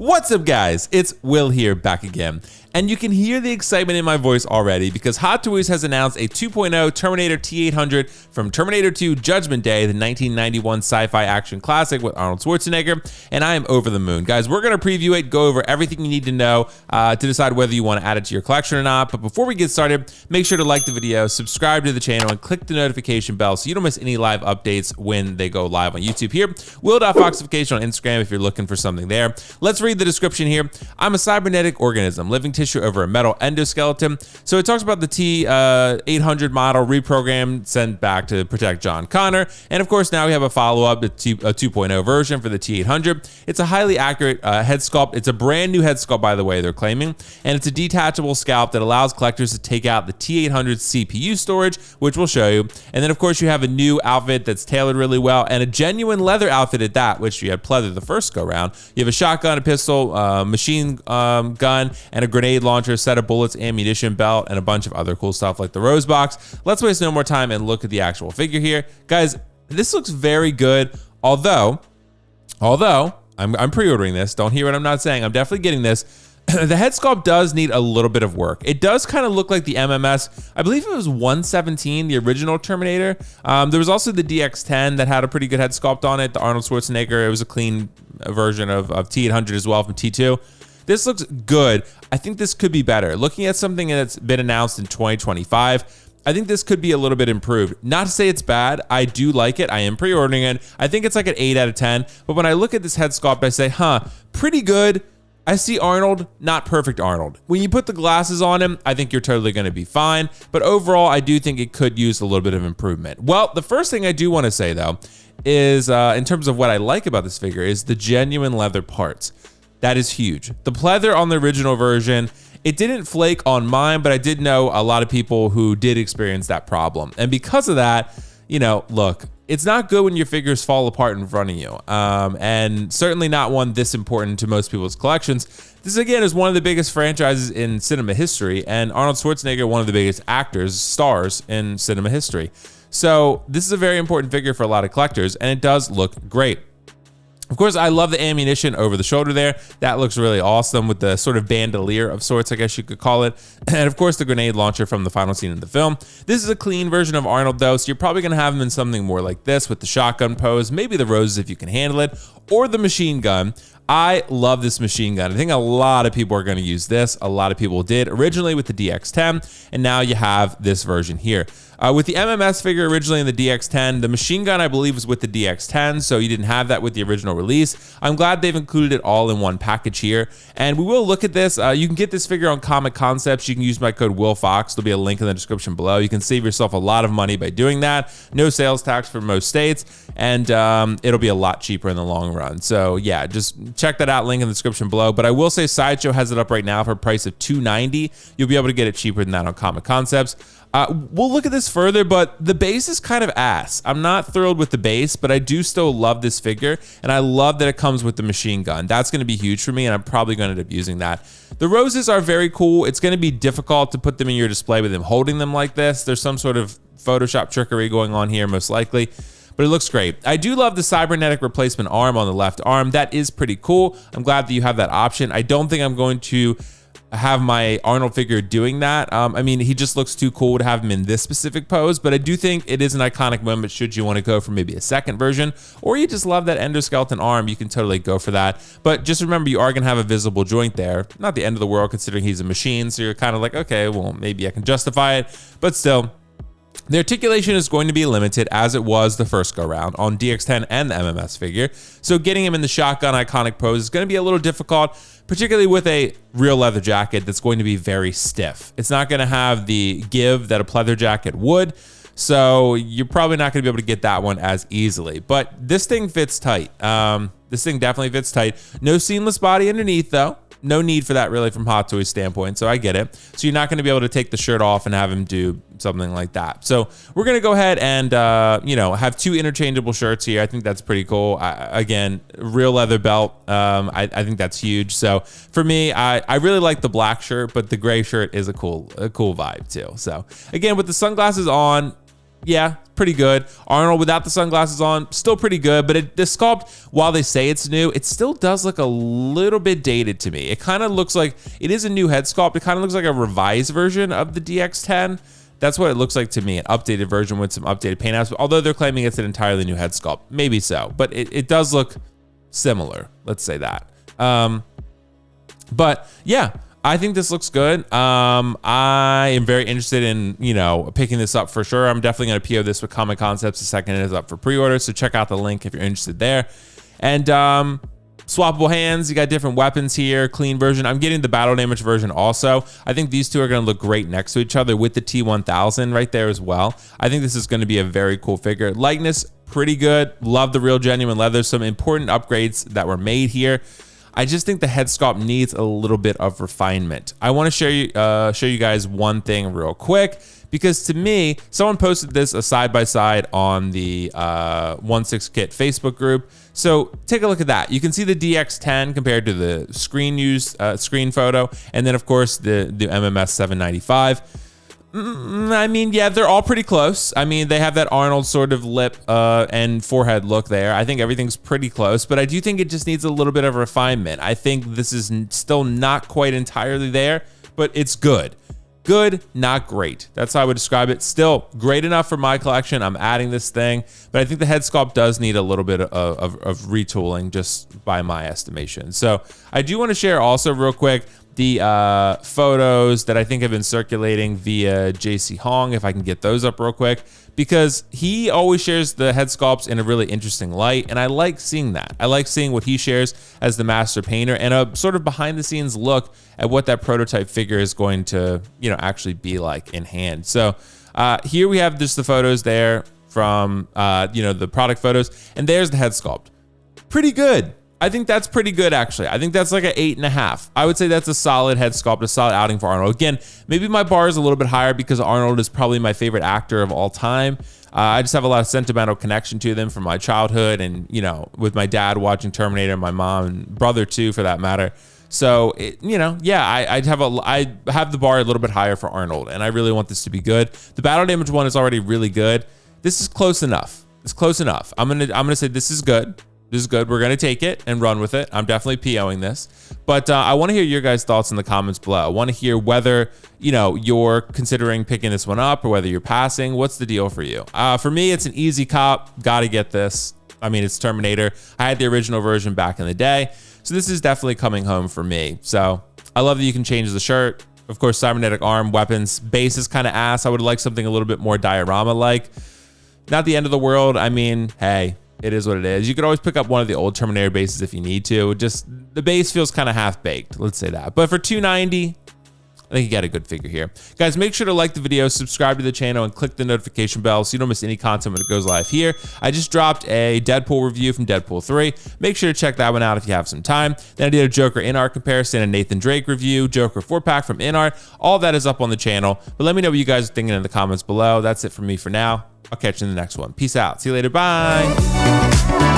What's up, guys? It's Will here, back again. And you can hear the excitement in my voice already because Hot Toys has announced a 2.0 Terminator T-800 from Terminator 2 Judgment Day, the 1991 sci-fi action classic with Arnold Schwarzenegger, and I am over the moon. Guys, we're going to preview it, go over everything you need to know to decide whether you want to add it to your collection or not. But before we get started, make sure to like the video, subscribe to the channel, and click the notification bell so you don't miss any live updates when they go live on YouTube here. Will.Foxification on Instagram if you're looking for something there. Let's read the description here. I'm a cybernetic organism, living tissue over a metal endoskeleton. So it talks about the T-800 model reprogrammed, sent back to protect John Connor. And of course, now we have a follow-up, a 2.0 version for the T-800. It's a highly accurate head sculpt. It's a brand new head sculpt, by the way, they're claiming. And it's a detachable scalp that allows collectors to take out the T-800 CPU storage, which we'll show you. And then, of course, you have a new outfit that's tailored really well and a genuine leather outfit at that, which you had pleather the first go-round. You have a shotgun, a pistol, machine gun, and a grenade launcher, set of bullets, ammunition belt, and a bunch of other cool stuff like the rose box. Let's waste no more time and look at the actual figure here. Guys, this looks very good, although I'm pre-ordering this. Don't hear what I'm not saying. I'm definitely getting this. The head sculpt does need a little bit of work. It does kind of look like the MMS. I believe it was 117, the original Terminator. There was also the DX10 that had a pretty good head sculpt on it. The Arnold Schwarzenegger, it was a clean version of T-800 as well from T2. This looks good. I think this could be better. Looking at something that's been announced in 2025, I think this could be a little bit improved. Not to say it's bad. I do like it. I am pre-ordering it. I think it's like an 8 out of 10. But when I look at this head sculpt, I say, pretty good. I see Arnold, not perfect Arnold. When you put the glasses on him, I think you're totally going to be fine. But overall, I do think it could use a little bit of improvement. Well, the first thing I do want to say, though, is in terms of what I like about this figure is the genuine leather parts. That is huge. The pleather on the original version, it didn't flake on mine, but I did know a lot of people who did experience that problem. And because of that, you know, look, it's not good when your figures fall apart in front of you. And certainly not one this important to most people's collections. This, again, is one of the biggest franchises in cinema history, and Arnold Schwarzenegger, one of the biggest actors, stars in cinema history. So this is a very important figure for a lot of collectors, and it does look great. Of course, I love the ammunition over the shoulder there. That looks really awesome with the sort of bandolier of sorts, I guess you could call it. And of course, the grenade launcher from the final scene of the film. This is a clean version of Arnold, though, so you're probably going to have him in something more like this with the shotgun pose, maybe the roses if you can handle it, or the machine gun. I love this machine gun. I think a lot of people are going to use this. A lot of people did originally with the DX10, and now you have this version here. With the MMS figure originally in the DX10, the machine gun, I believe, was with the DX10, so you didn't have that with the original release. I'm glad they've included it all in one package here, and we will look at this. You can get this figure on Comic Concepts. You can use my code WillFox. There'll be a link in the description below. You can save yourself a lot of money by doing that. No sales tax for most states, and it'll be a lot cheaper in the long run. So yeah, just check that out, link in the description below. But I will say Sideshow has it up right now for a price of $290. You'll be able to get it cheaper than that on Comic Concepts. We'll look at this further, but the base is kind of ass. I'm not thrilled with the base, but I do still love this figure, and I love that it comes with the machine gun. That's going to be huge for me, and I'm probably going to end up using that. The roses are very cool. It's going to be difficult to put them in your display with them holding them like this. There's some sort of Photoshop trickery going on here, most likely, but it looks great. I do love the cybernetic replacement arm on the left arm. That is pretty cool. I'm glad that you have that option. I don't think I'm going to have my Arnold figure doing that. I mean, he just looks too cool to have him in this specific pose, but I do think it is an iconic moment should you want to go for maybe a second version, or you just love that endoskeleton arm, you can totally go for that. But just remember, you are going to have a visible joint there. Not the end of the world considering he's a machine, so you're kind of like, okay, well, maybe I can justify it, but still, the articulation is going to be limited as it was the first go round on DX10 and the MMS figure. So getting him in the shotgun iconic pose is going to be a little difficult, particularly with a real leather jacket that's going to be very stiff. It's not going to have the give that a pleather jacket would. So you're probably not going to be able to get that one as easily, but this thing fits tight. This thing definitely fits tight. No seamless body underneath though. No need for that really from Hot Toys standpoint, so I get it. So you're not going to be able to take the shirt off and have him do something like that. So we're going to go ahead and, have two interchangeable shirts here. I think that's pretty cool. Again, real leather belt. I think that's huge. So for me, I really like the black shirt, but the gray shirt is a cool vibe too. So again, with the sunglasses on, yeah, pretty good. Arnold without the sunglasses on, still pretty good. But the sculpt, while they say it's new, it still does look a little bit dated to me. It kind of looks like, it is a new head sculpt. It kind of looks like a revised version of the DX10. That's what it looks like to me, an updated version with some updated paint apps. Although they're claiming it's an entirely new head sculpt. Maybe so, but it does look similar. Let's say that. But yeah, I think this looks good. I am very interested in, picking this up for sure. I'm definitely going to PO this with Comic Concepts the second it is up for pre-order. So check out the link if you're interested there. And swappable hands, you got different weapons here, clean version. I'm getting the battle damage version also. I think these two are going to look great next to each other with the T1000 right there as well. I think this is going to be a very cool figure. Likeness, pretty good. Love the real genuine leather. Some important upgrades that were made here. I just think the head sculpt needs a little bit of refinement. I want to show you guys one thing real quick, because to me, someone posted this a side-by-side on the 1/6 Kit Facebook group. So take a look at that. You can see the DX10 compared to the screen photo, and then of course the MMS 795. I mean, yeah, they're all pretty close. I mean, they have that Arnold sort of lip and forehead look there. I think everything's pretty close, but I do think it just needs a little bit of refinement. I think this is still not quite entirely there, but it's good. Good, not great. That's how I would describe it. Still great enough for my collection. I'm adding this thing, but I think the head sculpt does need a little bit of retooling, just by my estimation. So I do want to share also real quick the photos that I think have been circulating via JC Hong, if I can get those up real quick, because he always shares the head sculpts in a really interesting light, and I like seeing that. I like seeing what he shares as the master painter and a sort of behind the scenes look at what that prototype figure is going to, actually be like in hand. So here we have just the photos there from, the product photos, and there's the head sculpt. Pretty good. I think that's pretty good, actually. I think that's like an 8.5. I would say that's a solid head sculpt, a solid outing for Arnold. Again, maybe my bar is a little bit higher because Arnold is probably my favorite actor of all time. I just have a lot of sentimental connection to them from my childhood and, with my dad watching Terminator, my mom and brother too, for that matter. So, I have the bar a little bit higher for Arnold, and I really want this to be good. The battle damage one is already really good. This is close enough. It's close enough. I'm gonna say this is good. This is good. We're going to take it and run with it. I'm definitely POing this. But I want to hear your guys' thoughts in the comments below. I want to hear whether, you're considering picking this one up or whether you're passing. What's the deal for you? For me, it's an easy cop. Got to get this. I mean, it's Terminator. I had the original version back in the day. So this is definitely coming home for me. So I love that you can change the shirt. Of course, cybernetic arm, weapons. Base is kind of ass. I would like something a little bit more diorama-like. Not the end of the world. I mean, hey. It is what it is. You could always pick up one of the old Terminator bases if you need to. Just the base feels kind of half-baked, let's say that. But for $290, I think you got a good figure here. Guys, make sure to like the video, subscribe to the channel, and click the notification bell so you don't miss any content when it goes live here. I just dropped a Deadpool review from Deadpool 3. Make sure to check that one out if you have some time. Then I did a Joker in-art comparison, a Nathan Drake review, Joker 4-pack from in-art. All that is up on the channel. But let me know what you guys are thinking in the comments below. That's it for me for now. I'll catch you in the next one. Peace out. See you later. Bye.